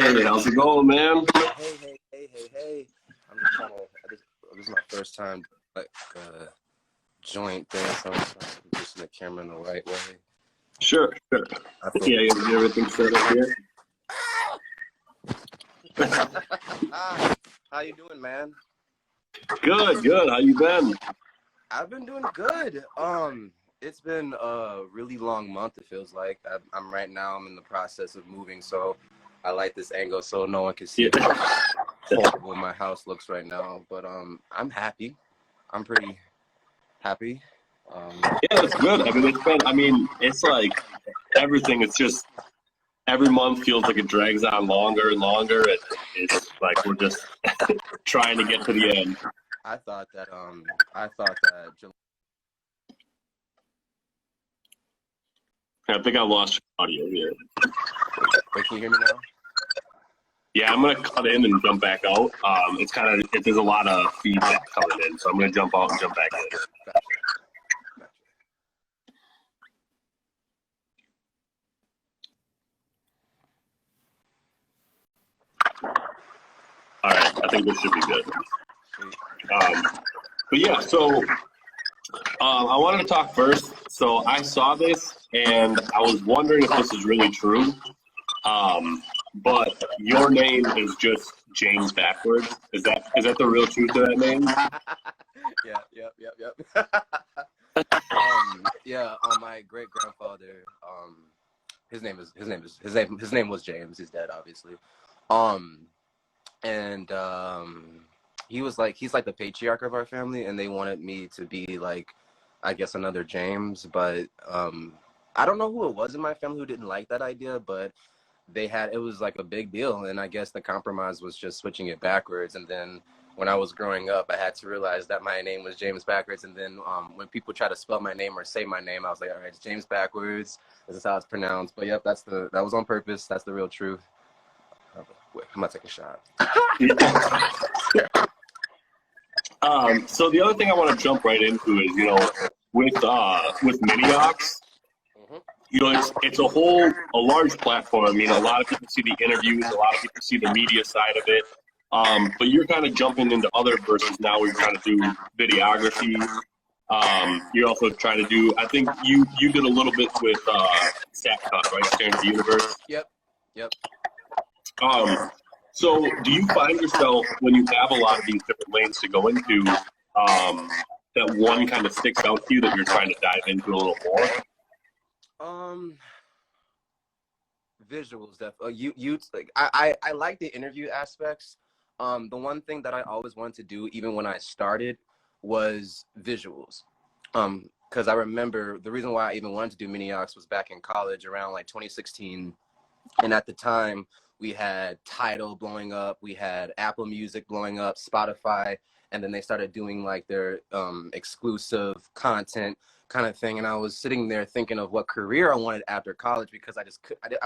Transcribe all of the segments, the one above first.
Hey, how's it going, man? Hey. I'm just trying to. This is my first time like joint thing, so I'm trying to position the camera in the right way. Sure. I feel. Yeah, you have everything set up here. How you doing, man? Good. How you been? I've been doing good. It's been a really long month. It feels like I'm right now. I'm in the process of moving, so I like this angle so no one can see Yeah. how horrible my house looks right now. But I'm happy. I'm pretty happy. Yeah, that's good. It's like everything. It's just every month feels like it drags on longer and longer. It's like we're just trying to get to the end. I thought that I think I lost your audio here. Wait, can you hear me now? Yeah, I'm gonna cut in and jump back out. There's a lot of feedback coming in, so I'm gonna jump out and jump back in. Gotcha. All right, I think this should be good. But yeah, so I wanted to talk first. So I saw this, and I was wondering if this is really true. But your name is just James backwards. Is that the real truth to that name? Yep. My great grandfather. His name was James. He's dead, obviously. And he's like the patriarch of our family, and they wanted me to be like, I guess, another James. But I don't know who it was in my family who didn't like that idea, but it was like a big deal, and I guess the compromise was just switching it backwards. And then when I was growing up, I had to realize that my name was James backwards. And then when people try to spell my name or say my name, I was like, all right, it's James backwards. This is how it's pronounced. But yep, that was on purpose. That's the real truth. Wait, I'm gonna take a shot. So the other thing I want to jump right into is, with Miniox, it's a large platform. I mean, a lot of people see the interviews, a lot of people see the media side of it. But you're kind of jumping into other verses now. We're trying to do videography. You're also trying to do. I think you did a little bit with StatCut, right? Staring at the Universe. Yep. So do you find yourself, when you have a lot of these different lanes to go into, that one kind of sticks out to you that you're trying to dive into a little more? Visuals, definitely. I like the interview aspects. The one thing that I always wanted to do, even when I started, was visuals. Because I remember the reason why I even wanted to do Miniox was back in college around like 2016, and at the time we had Tidal blowing up, we had Apple Music blowing up, Spotify, and then they started doing like their exclusive content kind of thing. And I was sitting there thinking of what career I wanted after college, because I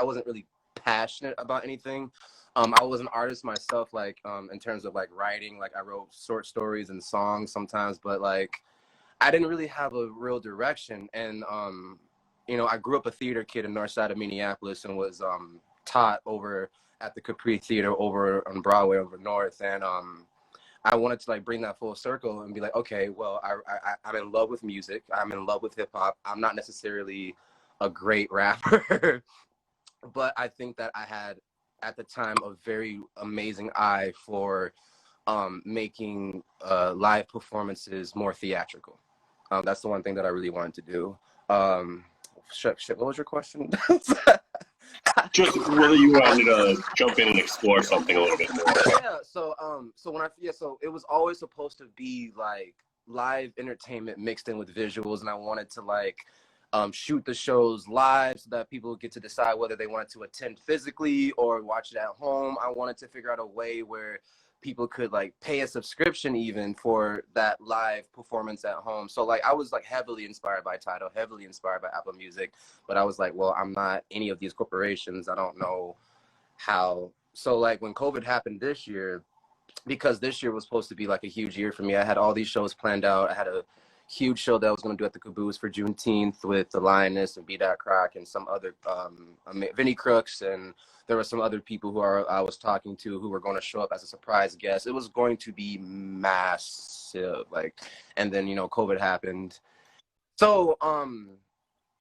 wasn't really passionate about anything. I was an artist myself, like in terms of like writing, like I wrote short stories and songs sometimes, but like I didn't really have a real direction. And I grew up a theater kid in north side of Minneapolis, and was taught over at the Capri Theater over on Broadway over north. And I wanted to like bring that full circle and be like, okay, well, I'm in love with music. I'm in love with hip hop. I'm not necessarily a great rapper, but I think that I had at the time a very amazing eye for making live performances more theatrical. That's the one thing that I really wanted to do. What was your question? Just whether you wanted to jump in and explore something a little bit more. Yeah. So it was always supposed to be like live entertainment mixed in with visuals, and I wanted to like shoot the shows live so that people get to decide whether they wanted to attend physically or watch it at home. I wanted to figure out a way where people could like pay a subscription even for that live performance at home. So like I was like heavily inspired by Tidal, heavily inspired by Apple Music, but I was like, well, I'm not any of these corporations. I don't know how. So like when COVID happened this year, because this year was supposed to be like a huge year for me, I had all these shows planned out. I had a huge show that I was going to do at the Caboose for Juneteenth with the Lioness and B. Crack and some other Vinny Crooks, and there were some other people who I was talking to who were going to show up as a surprise guest. It was going to be massive, like, and then COVID happened. So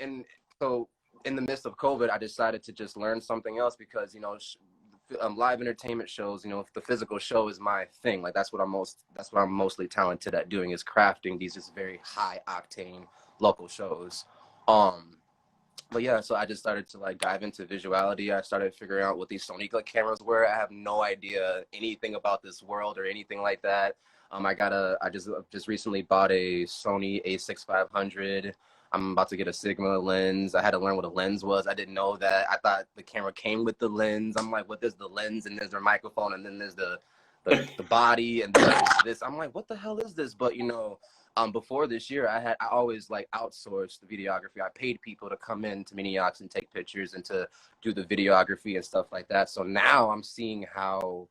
and so in the midst of COVID, I decided to just learn something else because live entertainment shows, the physical show is my thing. Like that's what I'm mostly talented at doing, is crafting these just very high octane local shows. But yeah, so I just started to like dive into visuality. I started figuring out what these Sony cameras were. I have no idea anything about this world or anything like that. I just recently bought a Sony A6500. I'm about to get a Sigma lens. I had to learn what a lens was. I didn't know that. I thought the camera came with the lens. I'm like, what? There's the lens, and there's the microphone, and then there's the body, and then there's this. I'm like, what the hell is this? But before this year, I always like outsourced the videography. I paid people to come in to Minneox and take pictures and to do the videography and stuff like that. So now I'm seeing how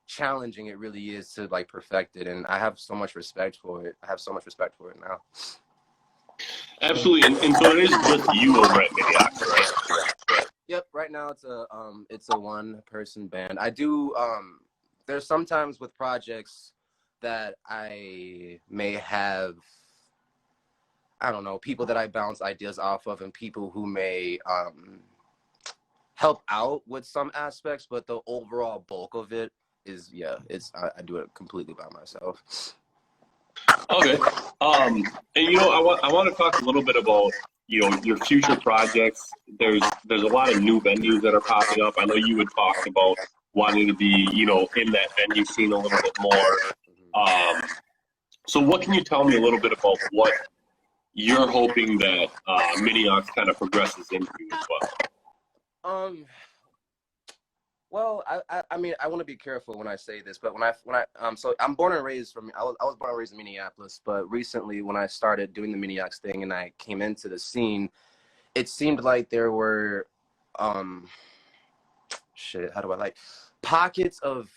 challenging it really is to like perfect it, and I have so much respect for it. Now. Absolutely, and so it is just you over at Minneox, right? Yep. Right now it's a one-person band. I do there's sometimes with projects that I may have, I don't know, people that I bounce ideas off of and people who may help out with some aspects, but the overall bulk of it is, I do it completely by myself. Okay. And I want to talk a little bit about your future projects. There's a lot of new venues that are popping up. I know you had talked about wanting to be in that venue scene a little bit more. So what can you tell me a little bit about what you're hoping that Minneox kind of progresses into as well? Well, I mean, I want to be careful when I say this, but so I'm born and raised I was born and raised in Minneapolis, but recently when I started doing the Minneox thing and I came into the scene, it seemed like there were, pockets of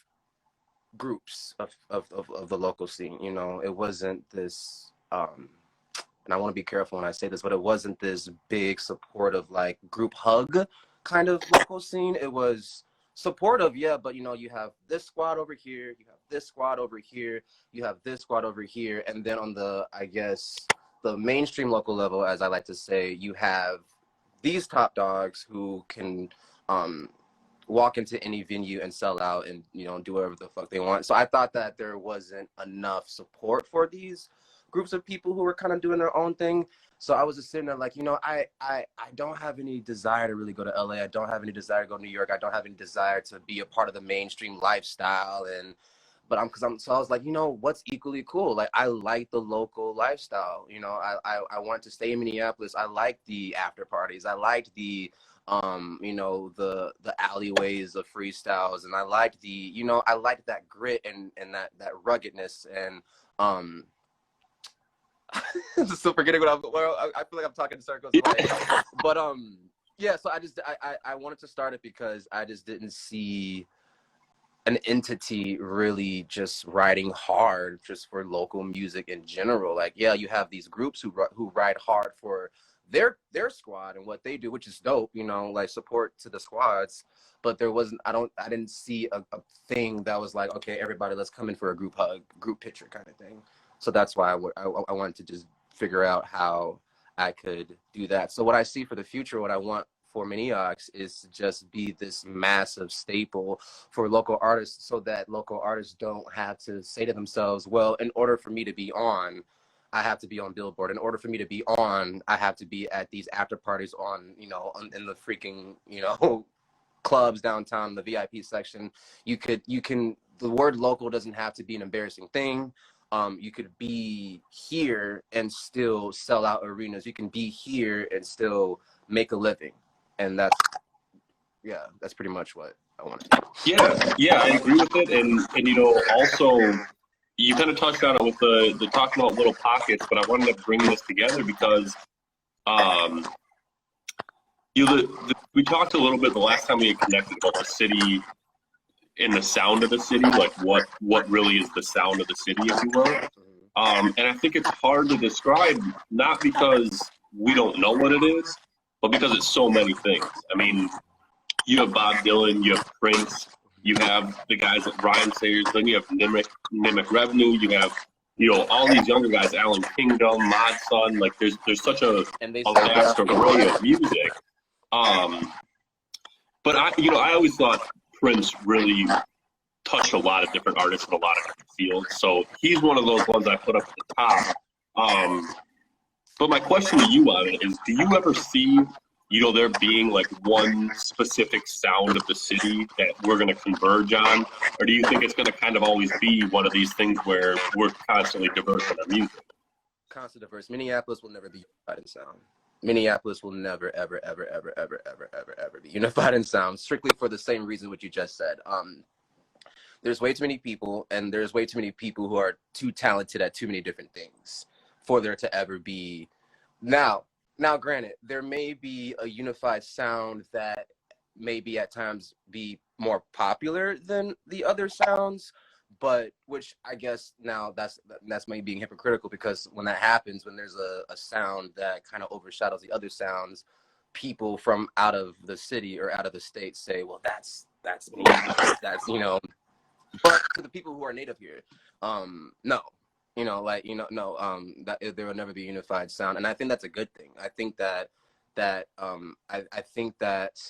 groups of the local scene. It wasn't this, and I want to be careful when I say this, but it wasn't this big supportive like group hug kind of local scene. It was supportive, yeah, but you have this squad over here, you have this squad over here, you have this squad over here, and then on the, I guess, the mainstream local level, as I like to say, you have these top dogs who can walk into any venue and sell out and do whatever the fuck they want. So I thought that there wasn't enough support for these groups of people who were kind of doing their own thing. So I was just sitting there like, I don't have any desire to really go to LA. I don't have any desire to go to New York. I don't have any desire to be a part of the mainstream lifestyle. So I was like, what's equally cool? Like, I like the local lifestyle. I want to stay in Minneapolis. I like the after parties. I liked the, the alleyways of freestyles. And I liked I liked that grit and that ruggedness. And, still forgetting I feel like I'm talking in circles. But yeah, so I wanted to start it because I just didn't see an entity really just riding hard just for local music in general. Like, yeah, you have these groups who ride hard for their squad and what they do, which is dope, like support to the squads. But there wasn't, I didn't see a thing that was like, okay, everybody, let's come in for a group hug, group picture kind of thing. So that's why I wanted to just figure out how I could do that. So what I see for the future, what I want for Minneox is to just be this massive staple for local artists, so that local artists don't have to say to themselves, well, in order for me to be on, I have to be on Billboard. In order for me to be on, I have to be at these after parties on, in the freaking, clubs downtown, the VIP section. The word local doesn't have to be an embarrassing thing. You could be here and still sell out arenas. You can be here and still make a living. And that's pretty much what I want to do. Yeah, I agree with it. And also, you kind of touched on it with the talking about little pockets, but I wanted to bring this together because, we talked a little bit the last time we had connected about the city and the sound of the city, like what really is the sound of the city, if you will. And I think it's hard to describe, not because we don't know what it is, but because it's so many things. I mean, you have Bob Dylan, you have Prince, you have the guys at Rhyme Sayers, then you have Mimic Revenue, you have, you know, all these younger guys, Alan Kingdom, Mod Sun, like there's such a vast array of music. But I always thought Prince really touched a lot of different artists in a lot of different fields. So he's one of those ones I put up at the top. But my question to you on it is, do you ever see, you know, there being like one specific sound of the city that we're going to converge on? Or do you think it's going to kind of always be one of these things where we're constantly diverse in our music? Constant diverse. Minneapolis will never be unified in sound. Minneapolis will never, ever, ever, ever, ever, ever, ever, ever be unified in sound, strictly for the same reason what you just said. There's way too many people, and there's way too many people who are too talented at too many different things for there to ever be. Now, granted, there may be a unified sound that maybe at times be more popular than the other sounds, but which I guess now that's maybe being hypocritical, because when that happens, when there's a sound that kind of overshadows the other sounds, people from out of the city or out of the state say, well, that's me, that's, you know. But to the people who are native here, no, you know, like, you know, no, that there will never be a unified sound, and I think that's a good thing. I think that I think that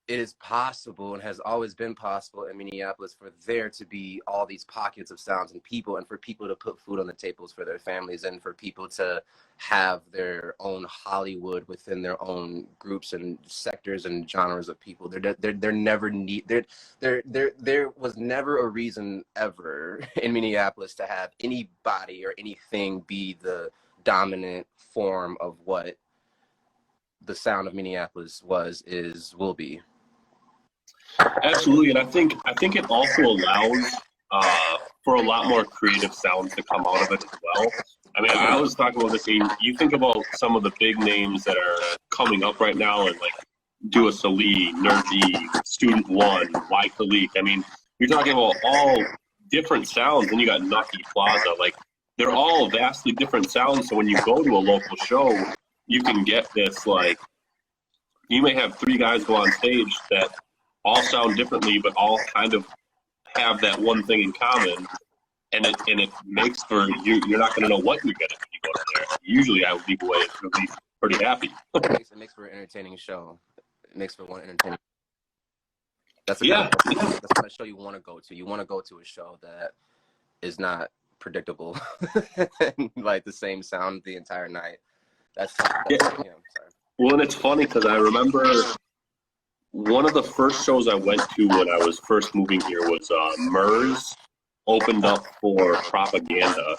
it is possible and has always been possible in Minneapolis for there to be all these pockets of sounds and people, and for people to put food on the tables for their families, and for people to have their own Hollywood within their own groups and sectors and genres of people. There never need there was never a reason ever in Minneapolis to have anybody or anything be the dominant form of what the sound of Minneapolis will be. Absolutely, and I think it also allows for a lot more creative sounds to come out of it as well. I mean, I was talking about this. You think about some of the big names that are coming up right now, and like Dua Salih, Nerdy, Student One, Y Khalik. I mean, you're talking about all different sounds, and you got Nucky Plaza. Like, they're all vastly different sounds. So when you go to a local show, you can get this, like, you may have three guys go on stage that all sound differently, but all kind of have that one thing in common, and it makes for you're not going to know what you're getting when you go there. Usually, I would leave away really pretty happy. It makes for an entertaining show. It makes for one entertaining. That's the kind of show you want to go to. You want to go to a show that is not predictable, like the same sound the entire night. That's yeah. Sorry. Well, and it's funny because I remember one of the first shows I went to when I was first moving here was MERS opened up for Propaganda.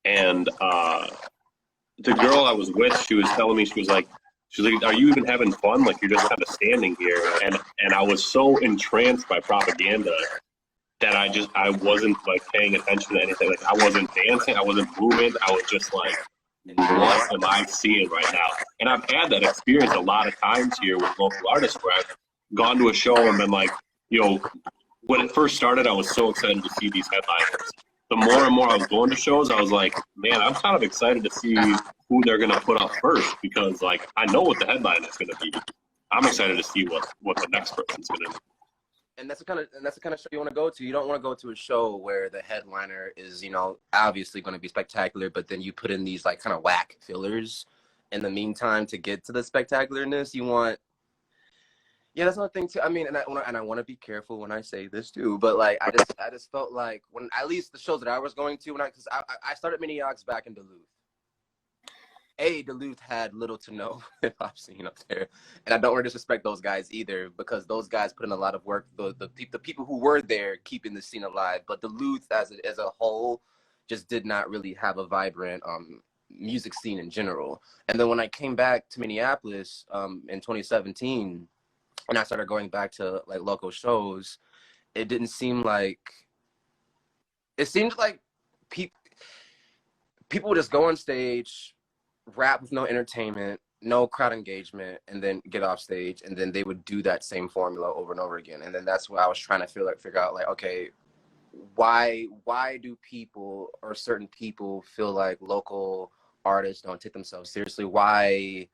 And the girl I was with, she was telling me, she was like, are you even having fun? Like, you're just kind of standing here. And I was so entranced by Propaganda that I wasn't like paying attention to anything. Like, I wasn't dancing, I wasn't moving. I was just like, what am I seeing right now? And I've had that experience a lot of times here with local artists where I've gone to a show and been like, you know, when it first started, I was so excited to see these headliners. The more and more I was going to shows, I was like, man, I'm kind of excited to see who they're going to put up first, because, like, I know what the headline is going to be. I'm excited to see what the next person's going to do. And that's the kind of show you want to go to. You don't want to go to a show where the headliner is, you know, obviously going to be spectacular, but then you put in these like kind of whack fillers in the meantime to get to the spectacularness. You want, yeah, that's another thing too. I mean, and I want to be careful when I say this too, but like I just felt like when at least the shows that I was going to because I started Minneapolis back in Duluth. Duluth had little to no hip hop scene up there, and I don't want to disrespect those guys either, because those guys put in a lot of work. The people who were there keeping the scene alive, but Duluth as a whole just did not really have a vibrant music scene in general. And then when I came back to Minneapolis in 2017, and I started going back to like local shows, it seemed like people would just go on stage, rap with no entertainment, no crowd engagement, and then get off stage, and then they would do that same formula over and over again. And then that's what I was trying to figure out, like, okay, why do people or certain people feel like local artists don't take themselves seriously? Why?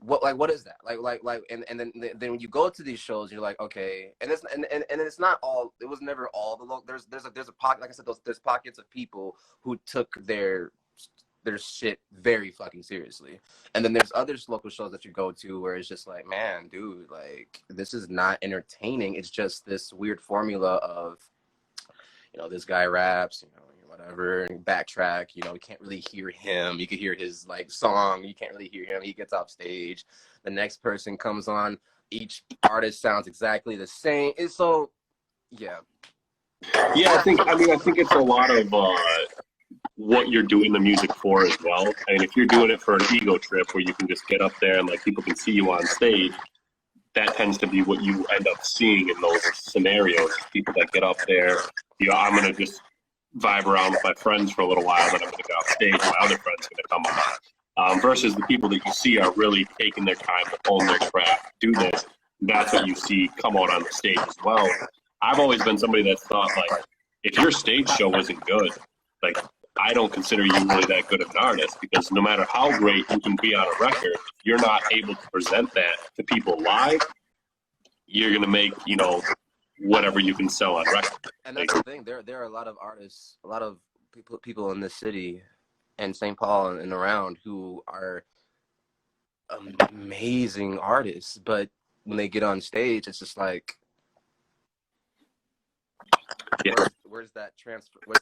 What is that and then when you go to these shows, you're like, okay, and it's not all, it was never all the local, there's a pocket, like I said, there's pockets of people who took their shit very fucking seriously, and then there's other local shows that you go to where it's just like, man, dude, like, this is not entertaining. It's just this weird formula of, this guy raps, whatever, and backtrack, you can't really hear him. You can hear his like song, you can't really hear him. He gets off stage, the next person comes on, each artist sounds exactly the same. It's so, yeah. Yeah, I think it's a lot of what you're doing the music for as well. I mean, if you're doing it for an ego trip where you can just get up there and like people can see you on stage, that tends to be what you end up seeing in those scenarios. People that get up there, I'm gonna just vibe around with my friends for a little while, then I'm gonna go off stage, my other friend's gonna come on. Versus the people that you see are really taking their time to hone their craft, do this. That's what you see come out on the stage as well. I've always been somebody that thought, like, if your stage show isn't good, like, I don't consider you really that good of an artist, because no matter how great you can be on a record, if you're not able to present that to people live, you're going to make, whatever you can sell on record. And that's the thing. There are a lot of artists, a lot of people in this city and St. Paul and around who are amazing artists, but when they get on stage, it's just like, yeah. Where's that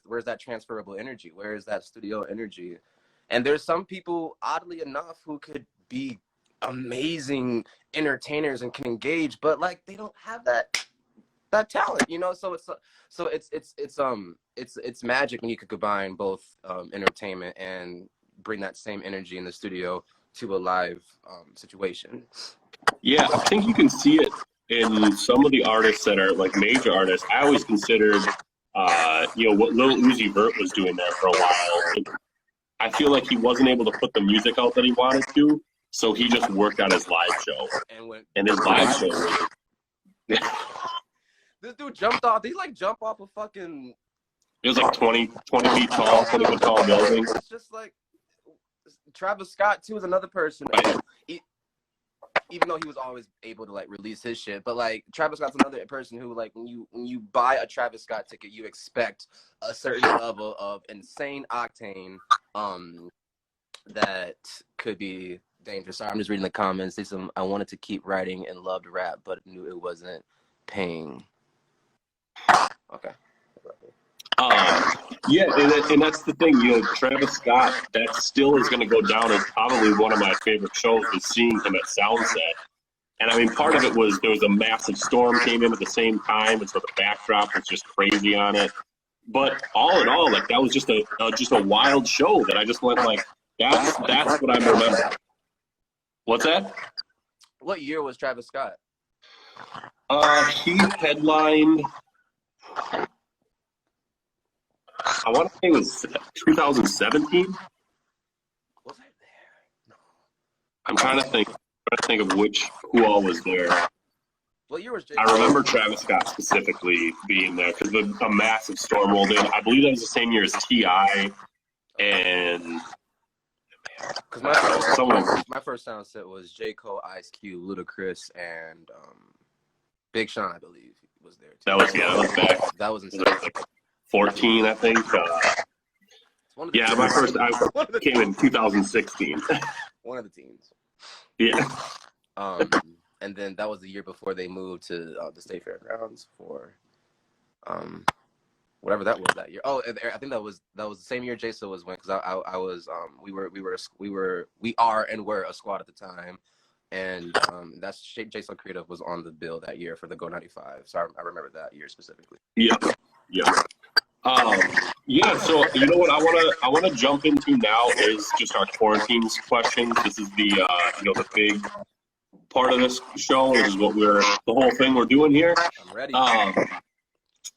where's that transferable energy? Where is that studio energy? And there's some people, oddly enough, who could be amazing entertainers and can engage, but like, they don't have that talent, so it's magic when you could combine both entertainment and bring that same energy in the studio to a live situation. Yeah, I think you can see it in some of the artists that are like major artists. I always considered, what Lil Uzi Vert was doing there for a while. I feel like he wasn't able to put the music out that he wanted to, so he just worked on his live show. And his live show was... This dude jumped off. He like jump off a fucking... It was like 20 feet tall, 20 foot tall building. It's just like... Travis Scott, too, is another person. Right. Even though he was always able to like release his shit, but like Travis Scott's another person who, like, when you buy a Travis Scott ticket, you expect a certain level of insane octane that could be dangerous. Sorry, I'm just reading the comments. I wanted to keep writing and loved rap, but knew it wasn't paying. Okay. Yeah, and that's the thing, Travis Scott, that still is going to go down as probably one of my favorite shows, was seeing him at Soundset. And I mean, part of it was there was a massive storm came in at the same time, and so the backdrop was just crazy on it. But all in all, like, that was just a wild show that I just went like, that's what I remember. What's that? What year was Travis Scott? He headlined... I want to say it was 2017. Was I there? No. I'm trying to think of who all was there. What year was J. I remember Travis Scott specifically being there because a massive storm rolled in. I believe that was the same year as T.I. and... Because my first sound set was J. Cole, Ice Cube, Ludacris, and Big Sean, I believe, was there too. That was back. That was insane. Like 14, I think. My first came in 2016. One of the teams. Yeah. And then that was the year before they moved to the State Fairgrounds for whatever that was that year. Oh, I think that was the same year Jason was went, because I was we are and were a squad at the time, and that's Jason Creative was on the bill that year for the Go 95. So I remember that year specifically. Yeah. So you know what I want to jump into now is just our quarantines questions. This is the the big part of this show. This is the whole thing we're doing here. I'm ready.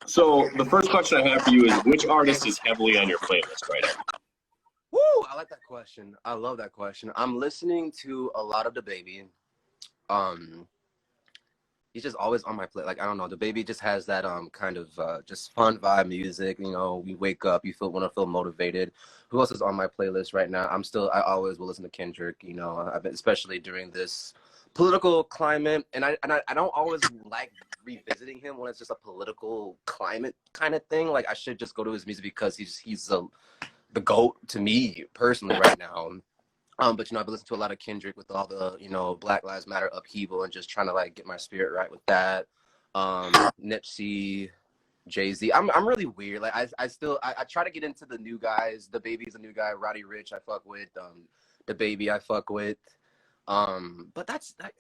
So the first question I have for you is, which artist is heavily on your playlist right now? Woo! I like that question. I love that question. I'm listening to a lot of DaBaby. he's just always on my play. Like, I don't know, the baby just has that kind of just fun vibe music. You know, we wake up, you want to feel motivated. Who else is on my playlist right now? I always will listen to Kendrick. You know, especially during this political climate, and I don't always like revisiting him when it's just a political climate kind of thing. Like, I should just go to his music because he's the GOAT to me personally right now. But you know, I've been listening to a lot of Kendrick with all the, you know, Black Lives Matter upheaval and just trying to like get my spirit right with that. Nipsey, Jay-Z. I'm really weird. Like I try to get into the new guys. The Baby's a new guy. Roddy Ricch I fuck with. The Baby I fuck with. But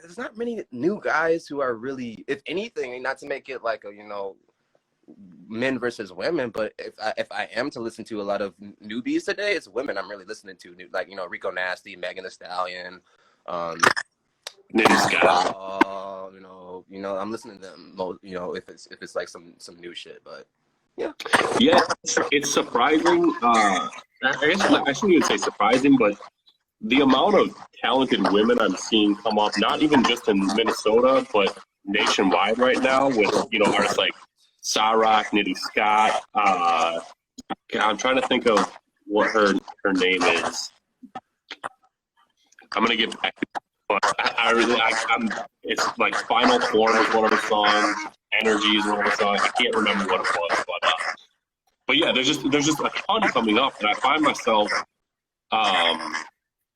there's not many new guys who are really, if anything, not to make it like a, you know, men versus women, but if I am to listen to a lot of newbies today, it's women I'm really listening to. Like, you know, Rico Nasty, Megan Thee Stallion, Nitty Scott. you know, I'm listening to them most, you know, if it's like some new shit, but yeah. Yeah, it's surprising. I guess I shouldn't even say surprising, but the amount of talented women I'm seeing come up, not even just in Minnesota, but nationwide right now with, you know, artists like Sarah, Nitty Scott. I'm trying to think of what her name is. I'm gonna get back to it, but I'm it's like Final Form is one of her songs, Energy is one of her songs. I can't remember what it was, but yeah, there's just a ton coming up, and I find myself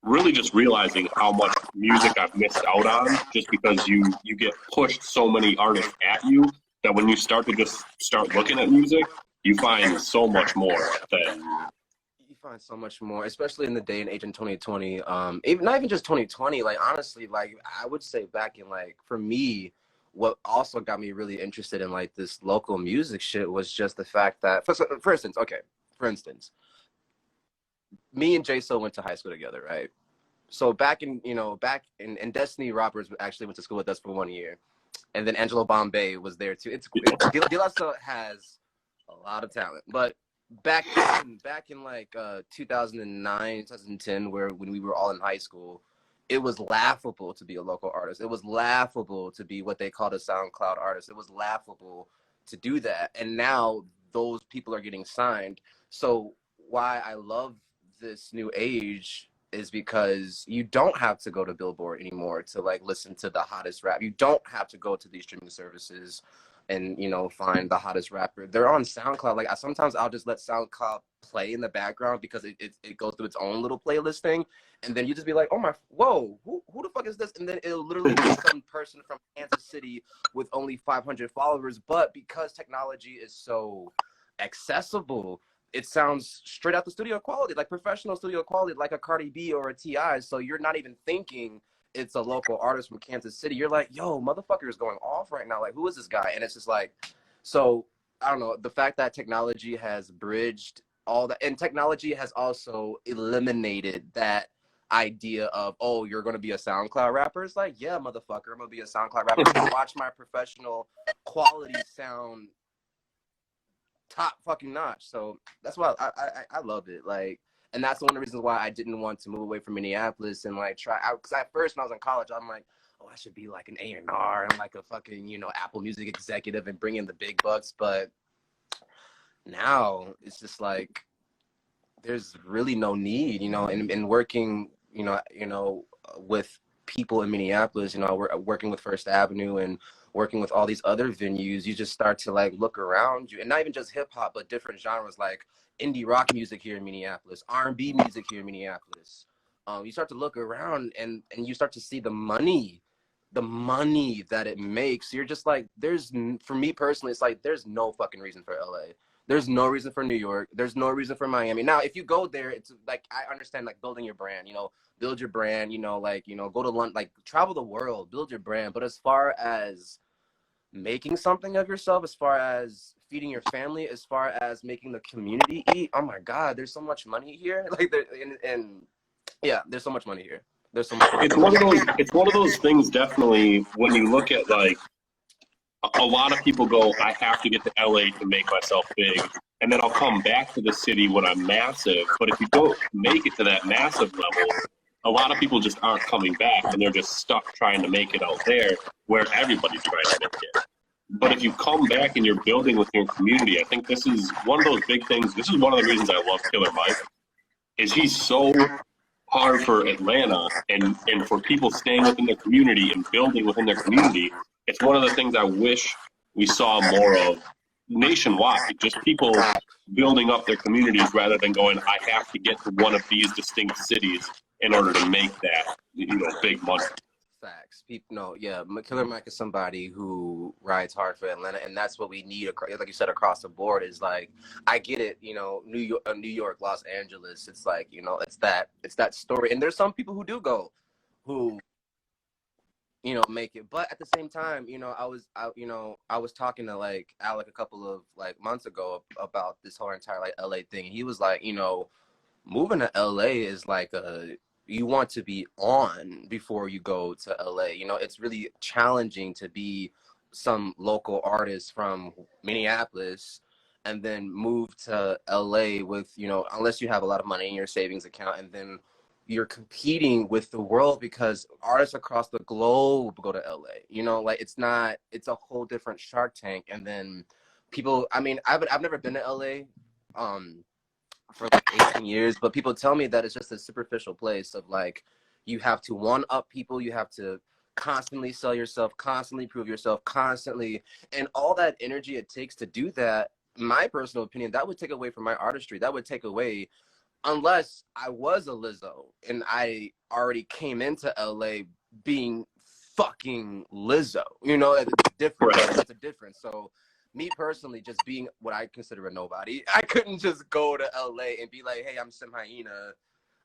really just realizing how much music I've missed out on just because you get pushed so many artists at you that when you start looking at music, you find so much more than you find so much more, especially in the day and age in 2020. Even not even just 2020, like honestly, like I would say back in like for me, what also got me really interested in like this local music shit was just the fact that for instance, me and Jay So went to high school together, right? So back in Destiny Roppers actually went to school with us for 1 year. And then Angelo Bombay was there too. De La Soul has a lot of talent. But back in like 2009, 2010, when we were all in high school, it was laughable to be a local artist. It was laughable to be what they called a SoundCloud artist. It was laughable to do that. And now those people are getting signed. So why I love this new age is because you don't have to go to Billboard anymore to like listen to the hottest rap. You don't have to go to these streaming services and, you know, find the hottest rapper. They're on SoundCloud. Like sometimes I'll just let SoundCloud play in the background because it goes through its own little playlist thing. And then you just be like, oh my, whoa, who the fuck is this? And then it'll literally be some person from Kansas City with only 500 followers. But because technology is so accessible, it sounds straight out the studio quality, like professional studio quality, like a Cardi B or a T.I. So you're not even thinking it's a local artist from Kansas City. You're like, yo, motherfucker is going off right now. Like, who is this guy? And it's just like, so I don't know. The fact that technology has bridged all that, and technology has also eliminated that idea of, oh, you're going to be a SoundCloud rapper. It's like, yeah, motherfucker, I'm going to be a SoundCloud rapper. Watch my professional quality sound top fucking notch. So that's why I love it. Like, and that's one of the reasons why I didn't want to move away from Minneapolis and like try out. Because at first when I was in college, I'm like, oh, I should be like an A&R and like a fucking, you know, Apple Music executive and bring in the big bucks. But now it's just like there's really no need, you know, and working, you know, with people in Minneapolis, you know, we're working with First Avenue and working with all these other venues, you just start to like look around you, and not even just hip hop, but different genres like indie rock music here in Minneapolis, R&B music here in Minneapolis. You start to look around and you start to see the money that it makes. You're just like, for me personally, it's like there's no fucking reason for LA. There's no reason for New York. There's no reason for Miami. Now, if you go there, it's like, I understand like building your brand, you know, build your brand, you know, like, you know, go to London, like travel the world, build your brand. But as far as making something of yourself, as far as feeding your family, as far as making the community eat, oh my God, there's so much money here. Like, and yeah, there's so much money here. There's so much money. It's one of those things, definitely, when you look at like, a lot of people go, I have to get to LA to make myself big, and then I'll come back to the city when I'm massive. But if you don't make it to that massive level, a lot of people just aren't coming back, and they're just stuck trying to make it out there where everybody's trying to make it. But if you come back and you're building with your community, I think this is one of those big things. This is one of the reasons I love Killer Mike, is he's so hard for Atlanta and for people staying within their community and building within their community. It's one of the things I wish we saw more of nationwide, just people building up their communities rather than going, I have to get to one of these distinct cities in order to make that, big money. Facts. People know, yeah. Killer Mike is somebody who rides hard for Atlanta, and that's what we need. Like you said, across the board is like, I get it. New York, Los Angeles. It's like, it's that story. And there's some people who do go, who make it. But at the same time, I was talking to like Alec a couple of like months ago about this whole entire like LA thing. He was like, moving to LA is like you want to be on before you go to LA. It's really challenging to be some local artist from Minneapolis and then move to LA with, unless you have a lot of money in your savings account, and then you're competing with the world because artists across the globe go to LA. Like it's a whole different Shark Tank. And then people, I mean, I've never been to LA. For like 18 years, but people tell me that it's just a superficial place of like, you have to one up people, you have to constantly sell yourself, constantly prove yourself, constantly, and all that energy it takes to do that, my personal opinion, that would take away from my artistry. That would take away, unless I was a Lizzo and I already came into LA being fucking Lizzo, it's different. That's a difference. So me personally, just being what I consider a nobody, I couldn't just go to LA and be like, "Hey, I'm Sem Hyena,"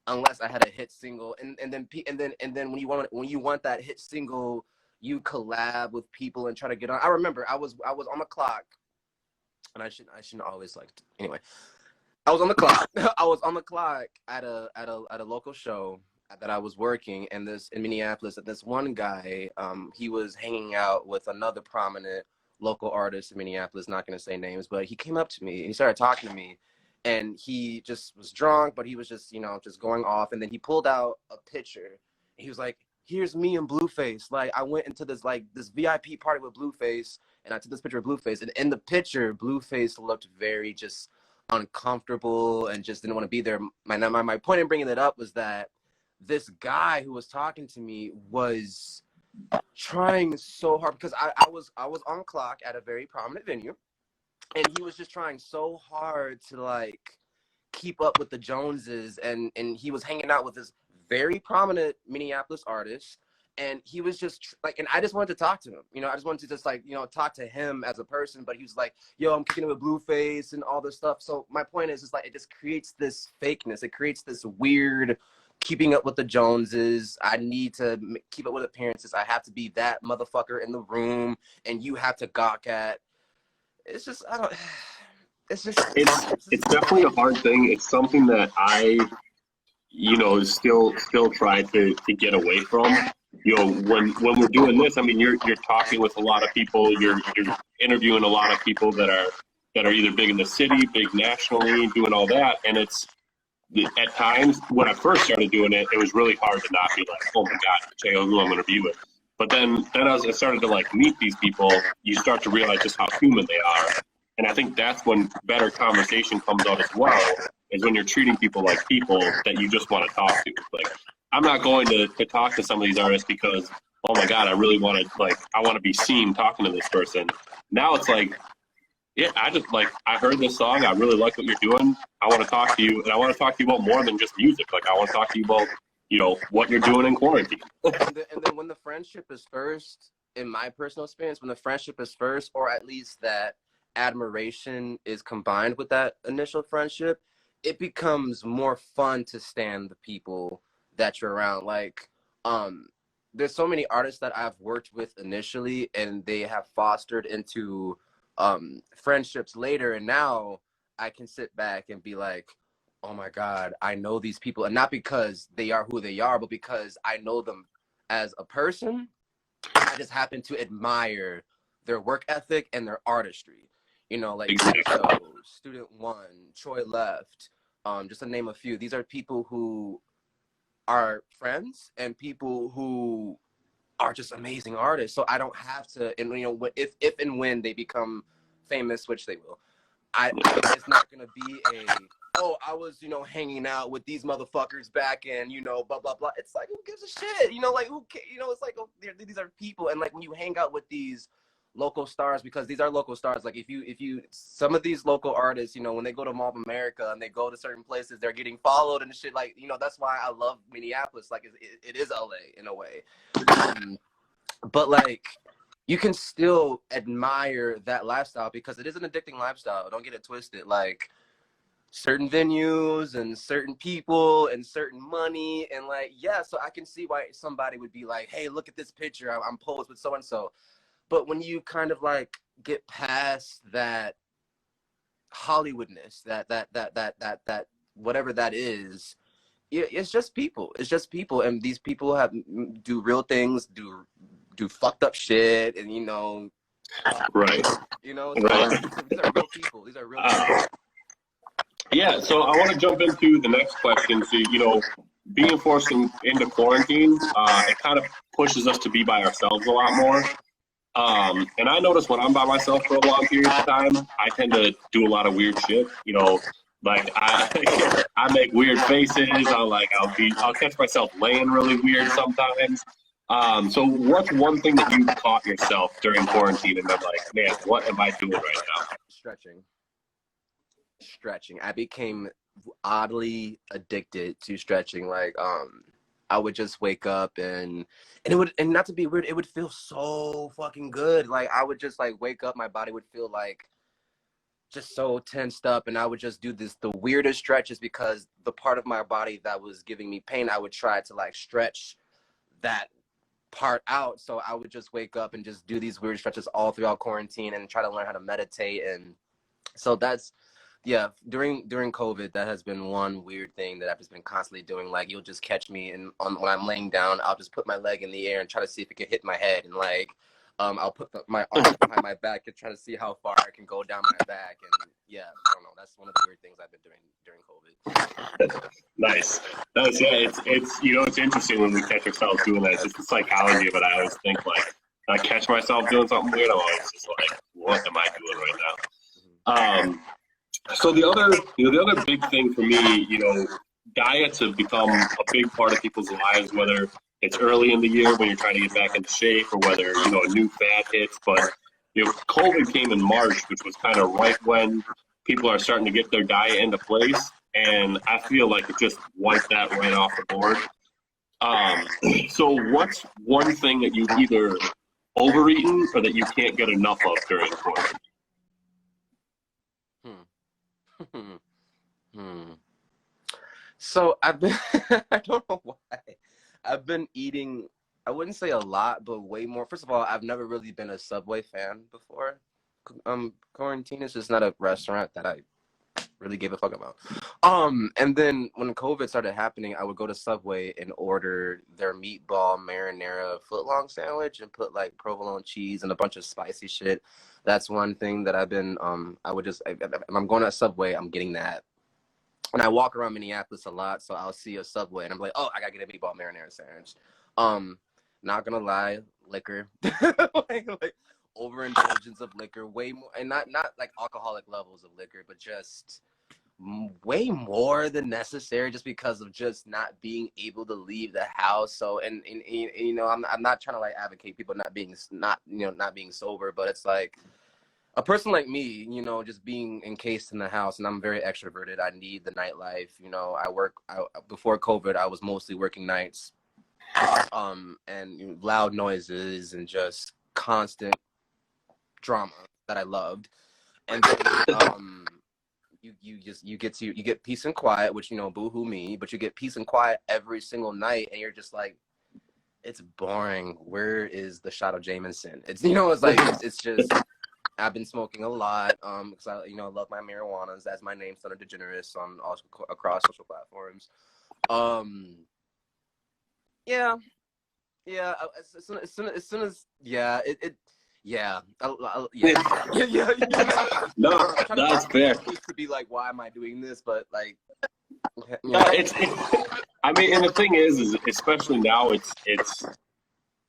unless I had a hit single. And then when you want that hit single, you collab with people and try to get on. I remember I was on the clock, and I shouldn't always like anyway. I was on the clock. I was on the clock at a local show that I was working in Minneapolis. And this one guy, he was hanging out with another prominent local artist in Minneapolis, not going to say names, but he came up to me and he started talking to me, and he just was drunk, but he was just, just going off. And then he pulled out a picture. He was like, here's me and Blueface. Like, I went into this VIP party with Blueface, and I took this picture of Blueface. And in the picture, Blueface looked very just uncomfortable and just didn't want to be there. My point in bringing it up was that this guy who was talking to me was trying so hard, because I was on clock at a very prominent venue, and he was just trying so hard to like keep up with the Joneses, and he was hanging out with this very prominent Minneapolis artist, and he was just like, and I just wanted to talk to him, I just wanted to just like, talk to him as a person, but he was like, yo, I'm kicking it with Blueface and all this stuff. So my point is just like, it just creates this fakeness, it creates this weird keeping up with the Joneses. I need to keep up with appearances. I have to be that motherfucker in the room, and you have to gawk at. It's just, I don't. It's just. It's definitely a hard thing. It's something that I, still try to get away from. When we're doing this, I mean, you're talking with a lot of people. You're interviewing a lot of people that are either big in the city, big nationally, doing all that, and it's. At times, when I first started doing it, it was really hard to not be like, oh my God, Mateo, who I'm going to be with. But then as I started to like meet these people, you start to realize just how human they are. And I think that's when better conversation comes out as well, is when you're treating people like people that you just want to talk to. Like, I'm not going to talk to some of these artists because, oh my God, I really want to, I want to be seen talking to this person. Now it's like, yeah, I heard this song. I really like what you're doing. I want to talk to you, and I want to talk to you about more than just music. Like, I want to talk to you about, what you're doing in quarantine. and then when the friendship is first, in my personal experience, when the friendship is first, or at least that admiration is combined with that initial friendship, it becomes more fun to stand the people that you're around. Like, there's so many artists that I've worked with initially, and they have fostered into friendships later, and now I can sit back and be like, oh my God, I know these people, and not because they are who they are, but because I know them as a person. I just happen to admire their work ethic and their artistry, like Exactly. Student One, Troy Left, just to name a few. These are people who are friends and people who are just amazing artists. So I don't have to, and you know, if and when they become famous, which they will, it's not gonna be a, oh, I was, you know, hanging out with these motherfuckers back in, you know, blah blah blah. It's like, who gives a shit? You know, like you know, it's like, oh, these are people, and like when you hang out with these local stars, because these are local stars. Like if you some of these local artists, you know, when they go to Mall of America and they go to certain places, they're getting followed and shit. Like, you know, that's why I love Minneapolis. Like it is LA in a way. But like, you can still admire that lifestyle because it is an addicting lifestyle. Don't get it twisted. Like certain venues and certain people and certain money and like, yeah, so I can see why somebody would be like, hey, look at this picture. I'm posed with so and so. But when you kind of like get past that Hollywoodness, that whatever that is, it's just people. It's just people, and these people do real things, do fucked up shit, and you know, right. You know, so right. These are real people. These are real people. Yeah, so I want to jump into the next question. So, you know, being forced into quarantine, it kind of pushes us to be by ourselves a lot more. And I notice when I'm by myself for a long period of time, I tend to do a lot of weird shit. You know, like I make weird faces. I'll catch myself laying really weird sometimes. So what's one thing that you caught yourself during quarantine and then like, man, what am I doing right now? Stretching. I became oddly addicted to stretching. Like, I would just wake up and not to be weird, it would feel so fucking good. Like I would just like wake up, my body would feel like just so tensed up, and I would just do the weirdest stretches because the part of my body that was giving me pain, I would try to like stretch that part out. So I would just wake up and just do these weird stretches all throughout quarantine and try to learn how to meditate. And so that's, yeah, during COVID, that has been one weird thing that I've just been constantly doing. Like you'll just catch me when I'm laying down, I'll just put my leg in the air and try to see if it can hit my head, and like I'll put my arms behind my back and try to see how far I can go down my back. And yeah, I don't know, that's one of the weird things I've been doing during COVID. Nice. It's you know, it's interesting when we catch ourselves doing that. It's just the psychology of it. I always think like I catch myself doing something weird, I'm always just like, what am I doing right now? So the other big thing for me, you know, diets have become a big part of people's lives, whether it's early in the year when you're trying to get back into shape or whether, you know, a new fad hits. But, you know, COVID came in March, which was kind of right when people are starting to get their diet into place. And I feel like it just wiped that right off the board. So what's one thing that you've either overeaten or that you can't get enough of during quarantine? So I've been, I don't know why, I've been eating, I wouldn't say a lot, but way more. First of all, I've never really been a Subway fan before. Quarantine is just not a restaurant that I really gave a fuck about. And then when COVID started happening, I would go to Subway and order their meatball marinara footlong sandwich and put like provolone cheese and a bunch of spicy shit. That's one thing that I've been, if I'm going to Subway, I'm getting that. And I walk around Minneapolis a lot, so I'll see a Subway and I'm like, oh, I gotta get a meatball marinara sandwich. Not gonna lie, liquor, like overindulgence of liquor, way more, and not like alcoholic levels of liquor, but just way more than necessary, just because of just not being able to leave the house. So, and you know, I'm not trying to like advocate people not being sober, but it's like, a person like me, you know, just being encased in the house, and I'm very extroverted. I need the nightlife. You know, before COVID, I was mostly working nights, and loud noises and just constant drama that I loved. And then, you get peace and quiet, which, you know, boohoo me, but you get peace and quiet every single night, and you're just like, it's boring. Where is the shot of Jameson? It's, you know, it's like it's just. I've been smoking a lot, because I, you know, love my marijuanas. That's my name, Son of DeGeneres, on across social platforms. Yeah. As soon as yeah, yeah. No, that's fair. To be like, why am I doing this? But like, Yeah, I mean, and the thing is especially now,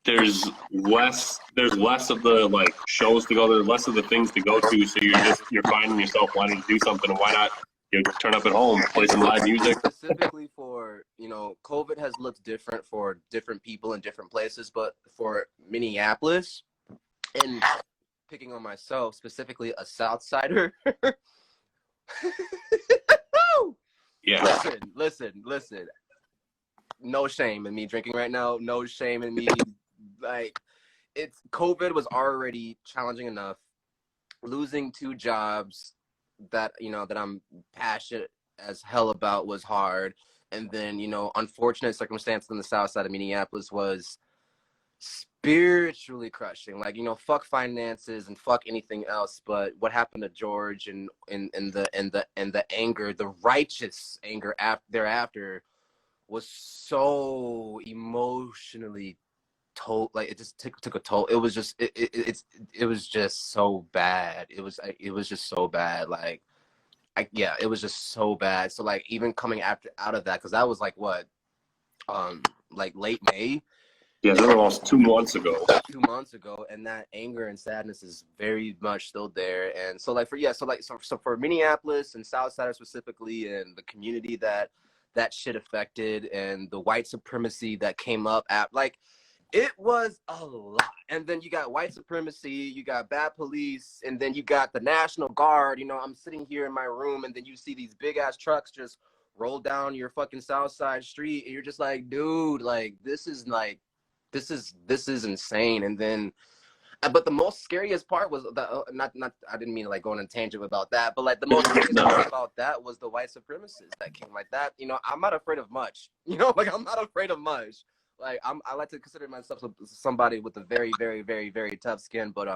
there's less of the like shows to go. There's less of the things to go to. So you're finding yourself wanting to do something, and why not turn up at home, play some live music. Specifically for, COVID has looked different for different people in different places, but for Minneapolis, and picking on myself, specifically a South Sider. Yeah. Listen. No shame in me drinking right now. No shame in me. Like, COVID was already challenging enough. Losing 2 jobs that I'm passionate as hell about was hard, and then unfortunate circumstance in the South Side of Minneapolis was spiritually crushing. Like, fuck finances and fuck anything else, but what happened to George and the anger, the righteous anger thereafter, was so emotionally toll. Like, it just took a toll. It was just it was just so bad. It was just so bad. Like, it was just so bad. So, like, even coming out of that, because that was like what, like late May. Yeah, that was almost 2 months ago. 2 months ago, and that anger and sadness is very much still there. And so, like, so for Minneapolis and Southsiders specifically, and the community that shit affected, and the white supremacy that came up at, like, it was a lot. And then you got white supremacy, you got bad police, and then you got the National Guard. I'm sitting here in my room, and then you see these big ass trucks just roll down your fucking South Side street, and you're just like, dude, like, this is insane. And then, but the most scariest part was not I didn't mean to, like, go on a tangent about that, but, like, the most scariest part about that was the white supremacists that came like that. I'm not afraid of much. Like, I'm not afraid of much. Like, I like to consider myself somebody with a very, very, very, very tough skin, but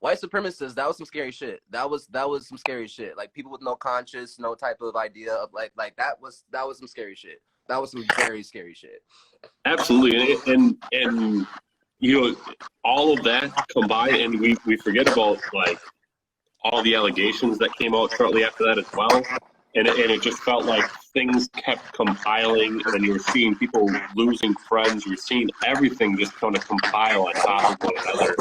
white supremacists, that was some scary shit. That was some scary shit. Like, people with no conscience, no type of idea of like that was some scary shit. That was some very scary shit. Absolutely, and all of that combined, and we forget about, like, all the allegations that came out shortly after that as well, and it just felt like things kept compiling, and then you were seeing people losing friends. You were seeing everything just kind of compile on top of one another,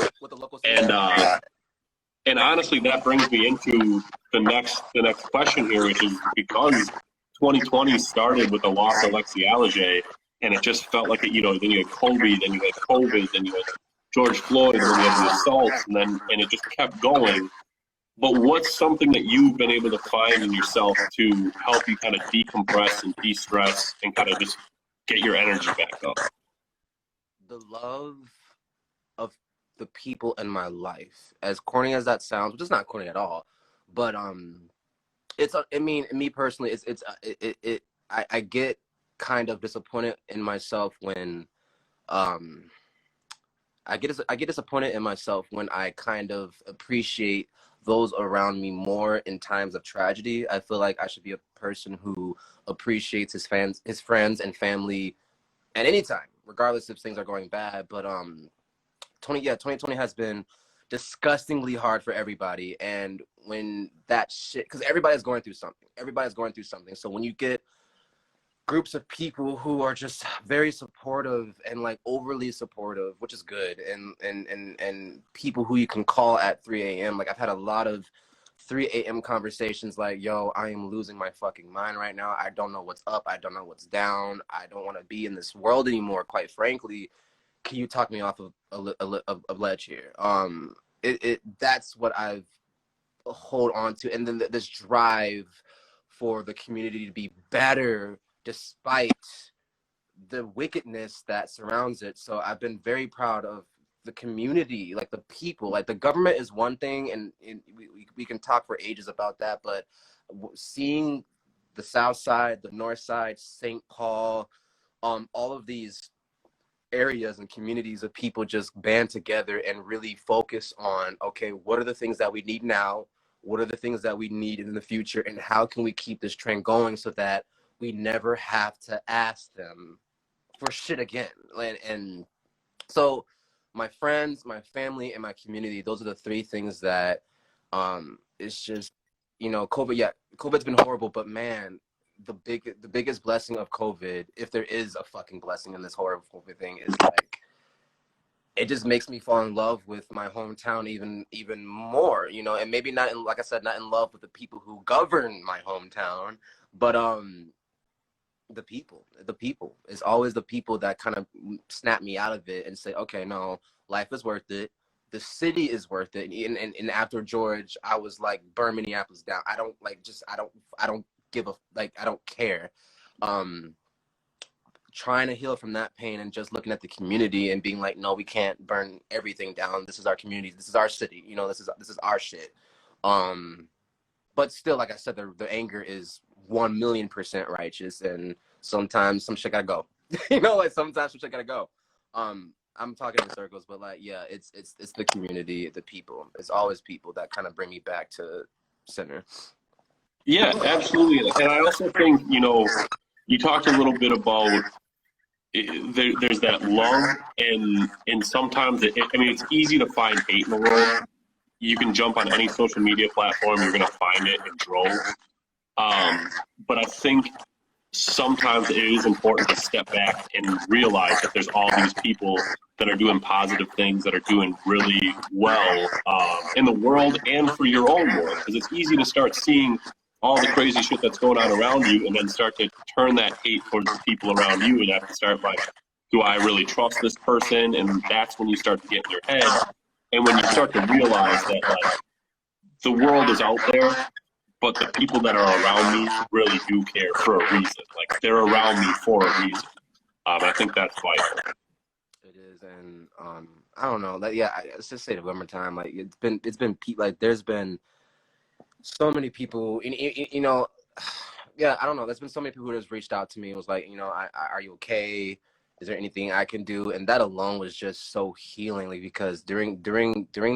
and honestly, that brings me into the next question here, which is, because 2020 started with the loss of Alexi Alger, and it just felt like then you had Kobe, then you had COVID, then you had George Floyd, and then you had the assaults, and it just kept going. But what's something that you've been able to find in yourself to help you kind of decompress and de-stress and kind of just get your energy back up? The love of the people in my life, as corny as that sounds, which is not corny at all, but it's I mean, me personally, I get kind of disappointed in myself when I get disappointed in myself when I kind of appreciate those around me more in times of tragedy. I feel like I should be a person who appreciates his friends and family at any time, regardless if things are going bad. But 2020 has been disgustingly hard for everybody. And when that shit, because everybody's going through something. So when you get groups of people who are just very supportive and, like, overly supportive, which is good, and people who you can call at 3 a.m. Like, I've had a lot of 3 a.m. conversations like, yo, I am losing my fucking mind right now. I don't know what's up. I don't know what's down. I don't want to be in this world anymore, quite frankly. Can you talk me off of a ledge here? That's what I've hold on to. And then this drive for the community to be better despite the wickedness that surrounds it. So I've been very proud of the community, like the people. Like, the government is one thing, and we can talk for ages about that, but seeing the South Side, the North Side, St. Paul, all of these areas and communities of people just band together and really focus on, okay, what are the things that we need now? What are the things that we need in the future? And how can we keep this trend going so that we never have to ask them for shit again? And so my friends, my family, and my community, those are the 3 things that it's just, COVID's been horrible, but man, the biggest blessing of COVID, if there is a fucking blessing in this horrible COVID thing, is like it just makes me fall in love with my hometown even more, you know, and maybe not in, like I said, not in love with the people who govern my hometown, but the people. It's always the people that kind of snap me out of it and say, okay, no, life is worth it. The city is worth it. And after George, I was like, burn Minneapolis down. I don't like, just, I don't give a, like, I don't care. Trying to heal from that pain and just looking at the community and being like, no, we can't burn everything down. This is our community. This is our city. You know, this is our shit. But still, like I said, the anger is 1,000,000% righteous, and sometimes some shit gotta go. You know, like sometimes some shit gotta go. I'm talking in circles, but like, yeah, it's the community, the people. It's always people that kind of bring me back to center. Yeah, absolutely. And I also think, you know, you talked a little bit about there's that love, and sometimes I mean, it's easy to find hate in the world. You can jump on any social media platform, you're going to find it in droves. But I think sometimes it is important to step back and realize that there's all these people that are doing positive things, that are doing really well in the world and for your own world. Because it's easy to start seeing all the crazy shit that's going on around you and then start to turn that hate towards the people around you, and you have to start like, do I really trust this person? And that's when you start to get in your head. And when you start to realize that like the world is out there, but the people that are around me really do care for a reason. Like they're around me for a reason. I think that's vital. It is, and I don't know. Like, yeah, let's just say it one more time. Like it's been like there's been so many people, you know, yeah, I don't know. There's been so many people who has reached out to me and was like, you know, are you okay? Is there anything I can do? And that alone was just so healing, like, because during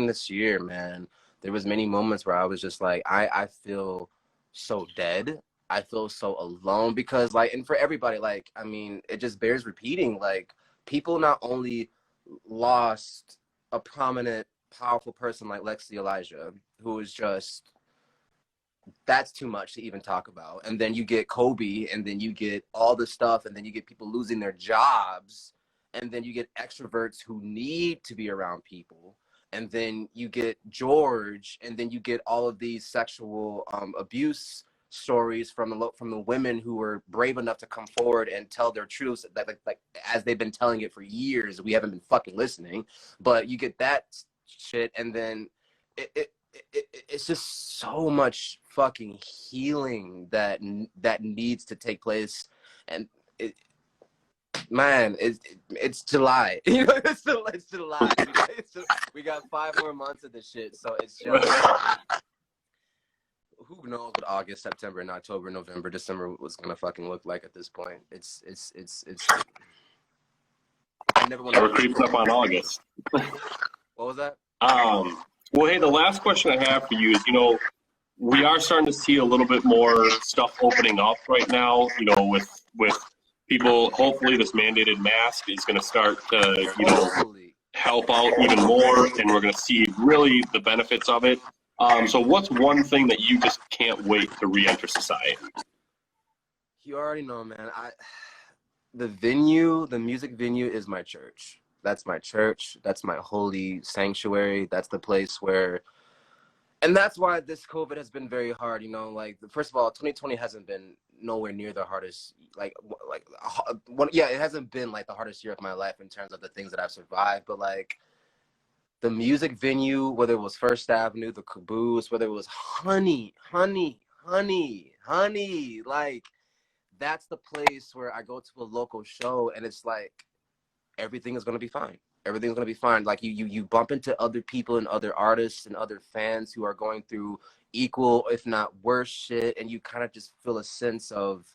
this year, man, there was many moments where I was just like, I feel so dead. I feel so alone because like, and for everybody, like, I mean, it just bears repeating. Like, people not only lost a prominent, powerful person like Lexi Elijah, who was just, that's too much to even talk about. And then you get Kobe, and then you get all this stuff, and then you get people losing their jobs, and then you get extroverts who need to be around people, and then you get George, and then you get all of these sexual abuse stories from the women who were brave enough to come forward and tell their truths, that like as they've been telling it for years. We haven't been fucking listening, but you get that shit, and then it's just so much fucking healing that needs to take place. And man, it's July. You know, it's July. We got 5 more months of this shit, so it's just who knows what August, September, and October, November, December was gonna fucking look like at this point. It's I never want to. We're creeping up on August. What was that? Well, hey, the last question I have for you is, you know, we are starting to see a little bit more stuff opening up right now, you know, with people. Hopefully this mandated mask is going to start to, you know, help out even more, and we're going to see really the benefits of it. So what's one thing that you just can't wait to re-enter society? You already know, man. The music venue is my church. That's my church. That's my holy sanctuary. That's the place where, and that's why this COVID has been very hard. You know, like, first of all, 2020 hasn't been nowhere near the hardest. Yeah, it hasn't been like the hardest year of my life in terms of the things that I've survived. But like the music venue, whether it was First Avenue, the Caboose, whether it was Honey, like that's the place where I go to a local show, and it's like, everything is going to be fine. Everything's going to be fine. Like you bump into other people and other artists and other fans who are going through equal, if not worse shit. And you kind of just feel a sense of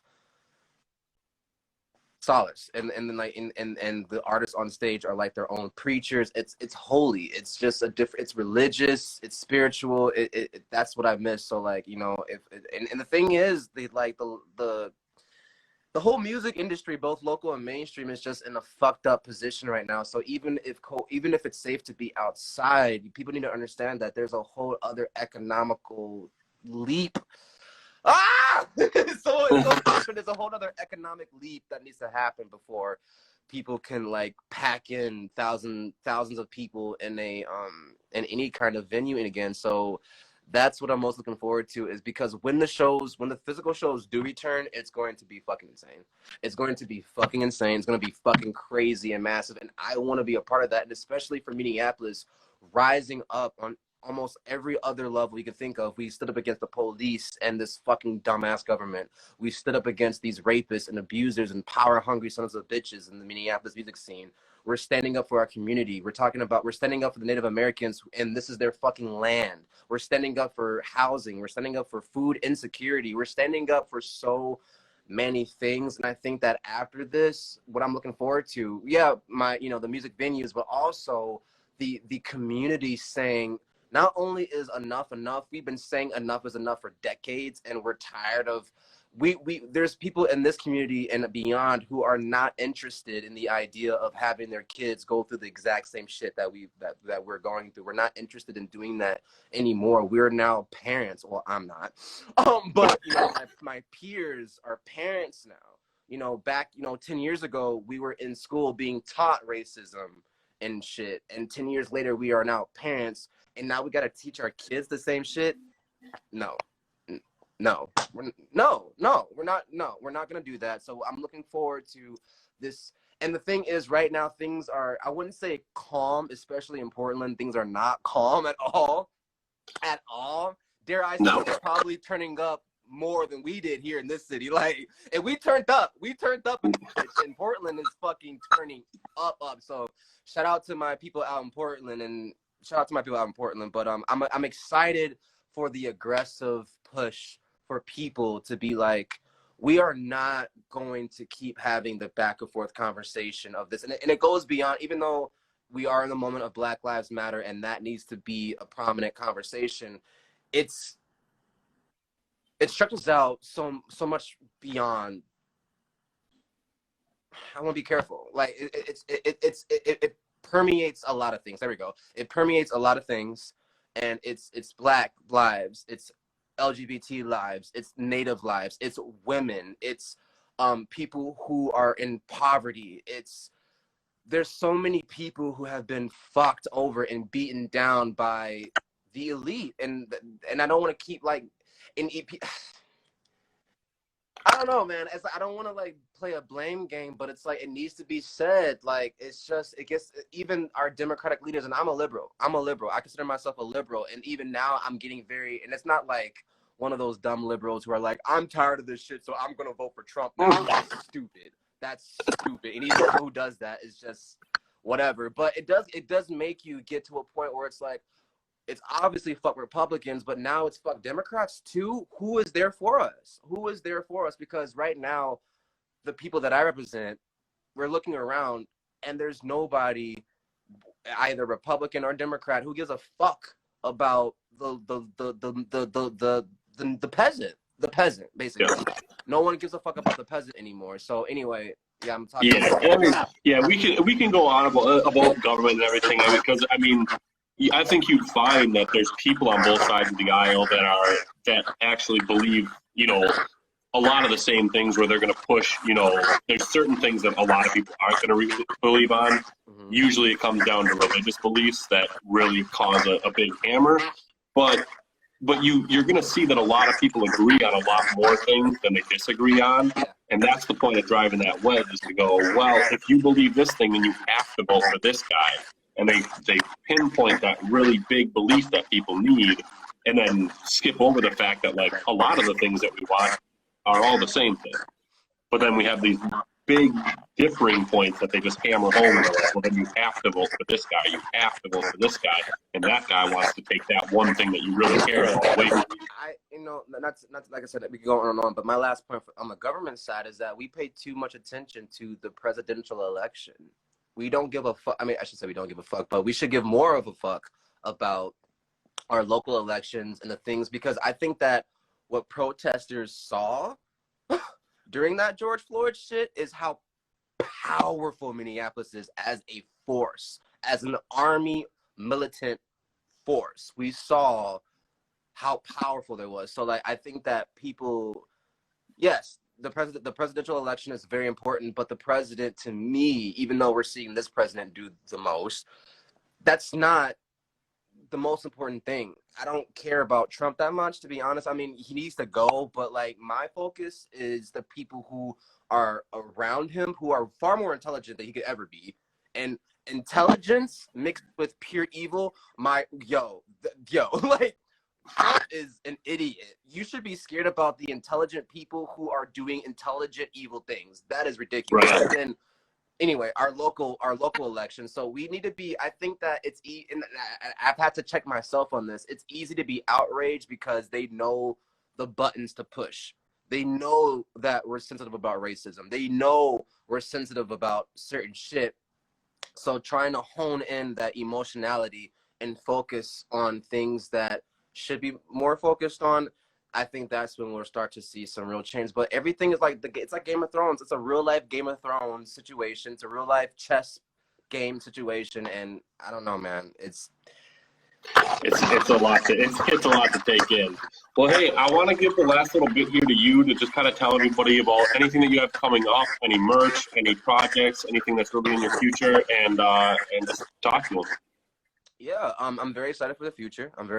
solace. And then like, and the artists on stage are like their own preachers. It's holy. It's just it's religious. It's spiritual. That's what I miss. So like, you know, and the thing is, the whole music industry, both local and mainstream, is just in a fucked up position right now. So even if it's safe to be outside, people need to understand that there's a whole other economical leap Ah! So there's a whole other economic leap that needs to happen before people can like pack in thousands of people in a in any kind of venue. And again, so that's what I'm most looking forward to, is because when the physical shows do return, it's going to be fucking insane. It's going to be fucking insane. It's going to be fucking crazy and massive. And I want to be a part of that. And especially for Minneapolis, rising up on almost every other level you can think of. We stood up against the police and this fucking dumbass government. We stood up against these rapists and abusers and power-hungry sons of bitches in the Minneapolis music scene. We're standing up for our community. We're standing up for the Native Americans, and this is their fucking land. We're standing up for housing. We're standing up for food insecurity. We're standing up for so many things. And I think that after this, what I'm looking forward to, the music venues, but also the community saying, not only is enough enough, we've been saying enough is enough for decades, and we're tired of, there's people in this community and beyond who are not interested in the idea of having their kids go through the exact same shit that we're going through. We're not interested in doing that anymore. We're now parents. Well, I'm not. But my peers are parents now. Back, 10 years ago, we were in school being taught racism and shit. And 10 years later, we are now parents, and now we got to teach our kids the same shit. No, we're not going to do that. So I'm looking forward to this. And the thing is, right now, things are, I wouldn't say calm, especially in Portland. Things are not calm at all. Dare I say, they're probably turning up more than we did here in this city. Like, and we turned up in Portland is fucking turning up. So shout out to my people out in Portland, but I'm excited for the aggressive push for people to be like, we are not going to keep having the back and forth conversation of this. And it goes beyond, even though we are in the moment of Black Lives Matter and that needs to be a prominent conversation, it stretches out so much beyond. I want to be careful. Like it permeates a lot of things. There we go. It permeates a lot of things, and it's Black lives, it's LGBT lives, it's Native lives, it's women, it's people who are in poverty. There's so many people who have been fucked over and beaten down by the elite, and I don't want to keep like in EP. I don't know, man. I don't want to like play a blame game, but it's like it needs to be said. Like it gets even our Democratic leaders, and I'm a liberal. I consider myself a liberal, and even now I'm getting very. And it's not like one of those dumb liberals who are like, I'm tired of this shit, so I'm gonna vote for Trump now. That's stupid. And even who does that is just whatever. But it does make you get to a point where it's like, it's obviously fuck Republicans, but now it's fuck Democrats too. Who is there for us? Because right now, the people that I represent, we're looking around and there's nobody, either Republican or Democrat, who gives a fuck about the peasant, basically. Yeah. No one gives a fuck about the peasant anymore. So anyway, yeah, I'm talking. Yeah, we can go on about government and everything, because I mean, I think you'd find that there's people on both sides of the aisle that actually believe, a lot of the same things, where they're going to push, there's certain things that a lot of people aren't going to believe on. Mm-hmm. Usually it comes down to religious beliefs that really cause a big hammer. But you're going to see that a lot of people agree on a lot more things than they disagree on. And that's the point of driving that wedge, is to go, well, if you believe this thing, then you have to vote for this guy. And they pinpoint that really big belief that people need, and then skip over the fact that, like, a lot of the things that we want are all the same thing. But then we have these big differing points that they just hammer home, and they're like, well, then you have to vote for this guy, you have to vote for this guy, and that guy wants to take that one thing that you really care about away from you. Not like I said, we can go on and on, but my last point on the government side is that we pay too much attention to the presidential election. We don't give a fuck. I mean, I should say we don't give a fuck, but we should give more of a fuck about our local elections and the things, because I think that what protesters saw during that George Floyd shit is how powerful Minneapolis is as a force, as an army militant force. We saw how powerful there was. So like I think that people, yes, the presidential election is very important, but the president, to me, even though we're seeing this president do the most, that's not the most important thing. I don't care about Trump that much, to be honest. I mean, he needs to go, but like my focus is the people who are around him, who are far more intelligent than he could ever be, and intelligence mixed with pure evil. Like Trump is an idiot. You should be scared about the intelligent people who are doing intelligent evil things. That is ridiculous. Right. And anyway, our local election. So we need to be. I think that and I've had to check myself on this. It's easy to be outraged because they know the buttons to push. They know that we're sensitive about racism. They know we're sensitive about certain shit. So trying to hone in that emotionality and focus on things that should be more focused on, I think that's when we'll start to see some real change. But everything is like it's like Game of Thrones. It's a real life Game of Thrones situation. It's a real life chess game situation, and I don't know, man. It's a lot to it's a lot to take in. Well, hey, I want to give the last little bit here to you to just kind of tell everybody about anything that you have coming up, any merch, any projects, anything that's really in your future, and just talk to them. Yeah, I'm very excited for the future. I've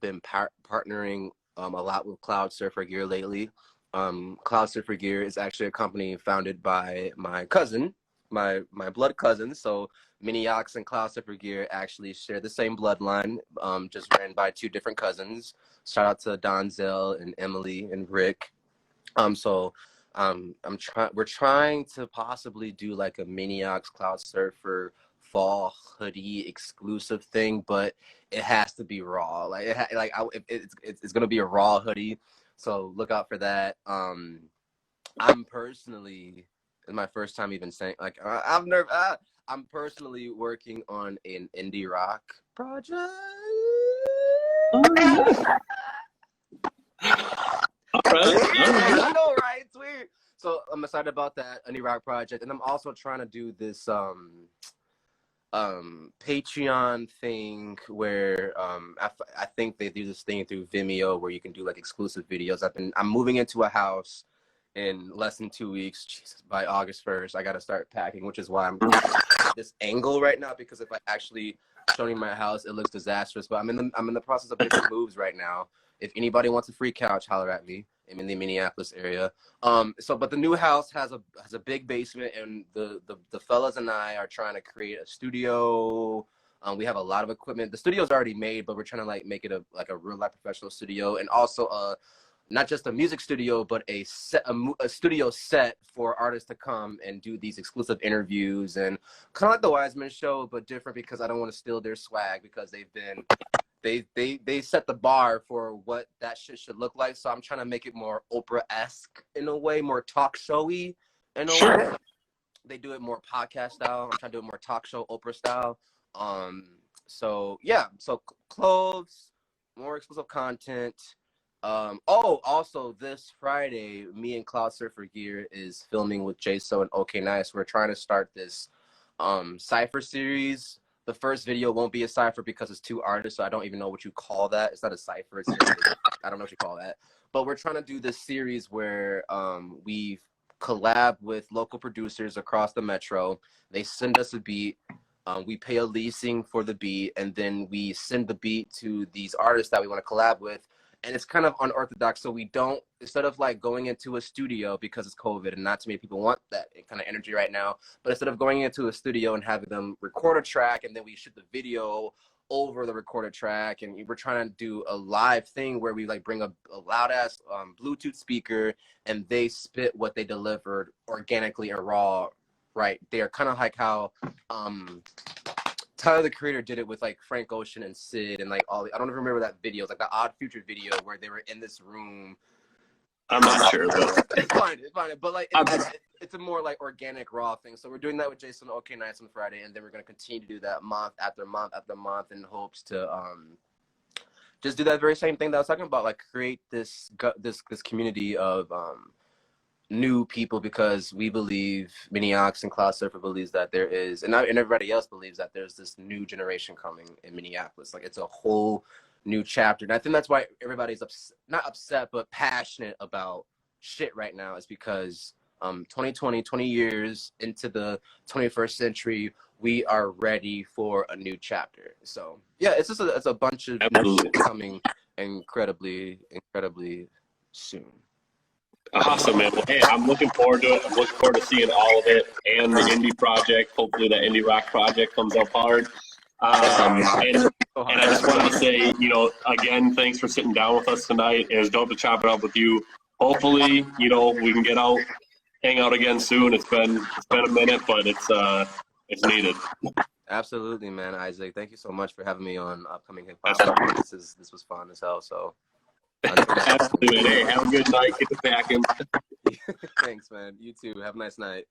been partnering a lot with Cloud Surfer Gear lately. Cloud Surfer Gear is actually a company founded by my cousin, my blood cousin. So Mini Ox and Cloud Surfer Gear actually share the same bloodline, just ran by two different cousins. Shout out to Donzel and Emily and Rick. We're trying to possibly do like a Mini Ox Cloud Surfer fall hoodie exclusive thing, but it has to be raw. Like it's gonna be a raw hoodie, so look out for that. I'm personally, it's my first time even saying like I'm personally working on an indie rock project. All right. I know, right? It's weird. So I'm excited about that indie rock project, and I'm also trying to do this Patreon thing where I think they do this thing through Vimeo where you can do like exclusive videos. I'm moving into a house in less than 2 weeks. Jesus, by August 1st, I got to start packing, which is why I'm at this angle right now, because if I actually showing my house, it looks disastrous. But I'm in the process of making moves right now. If anybody wants a free couch, holler at me. I'm in the Minneapolis area. But the new house has a big basement, and the fellas and I are trying to create a studio. We have a lot of equipment. The studio's already made, but we're trying to like make it a real life professional studio, and also not just a music studio, but a studio set for artists to come and do these exclusive interviews, and kind of like the Wiseman Show, but different because I don't want to steal their swag, because they set the bar for what that shit should look like. So I'm trying to make it more Oprah-esque in a way, more talk showy in a way. They do it more podcast style. I'm trying to do it more talk show Oprah style. So clothes, more exclusive content. Also this Friday, me and Cloud Surfer Gear is filming with JSO and OK Nice. We're trying to start this cypher series. The first video won't be a cypher because it's two artists, so I don't even know what you call that. It's not a cypher. I don't know what you call that. But we're trying to do this series where we collab with local producers across the metro. They send us a beat. We pay a leasing for the beat, and then we send the beat to these artists that we want to collab with. And it's kind of unorthodox. So we don't, instead of like going into a studio because it's COVID and not too many people want that kind of energy right now, but instead of going into a studio and having them record a track and then we shoot the video over the recorded track, and we're trying to do a live thing where we like bring a loud ass Bluetooth speaker and they spit what they delivered organically and raw right there. Kind of like how Tyler the Creator did it with like Frank Ocean and Sid and like I don't even remember that video. It's like the Odd Future video where they were in this room. I'm not sure though. It's fine. But like it's a more like organic raw thing. So we're doing that with Jason OK Nights on Friday, and then we're gonna continue to do that month after month after month in hopes to just do that very same thing that I was talking about, like create this community of new people, because we believe, Minneox and Cloud Surfer believes that there is, and everybody else believes that there's this new generation coming in Minneapolis. Like it's a whole new chapter. And I think that's why everybody's not upset, but passionate about shit right now, is because 2020, 20 years into the 21st century, we are ready for a new chapter. So yeah, it's just it's a bunch of new shit coming incredibly soon. Awesome, man. Well, hey, I'm looking forward to it. I'm looking forward to seeing all of it and the indie project. Hopefully that indie rock project comes up hard. And I just wanted to say, you know, again, thanks for sitting down with us tonight. It was dope to chop it up with you. Hopefully, you know, we can get out, hang out again soon. It's been a minute, but it's needed. Absolutely, man. Isaac, thank you so much for having me on Upcoming Hip Hop. This was fun as hell. So absolutely, man. Hey, have a good night. Get the packing. Thanks, man. You too. Have a nice night.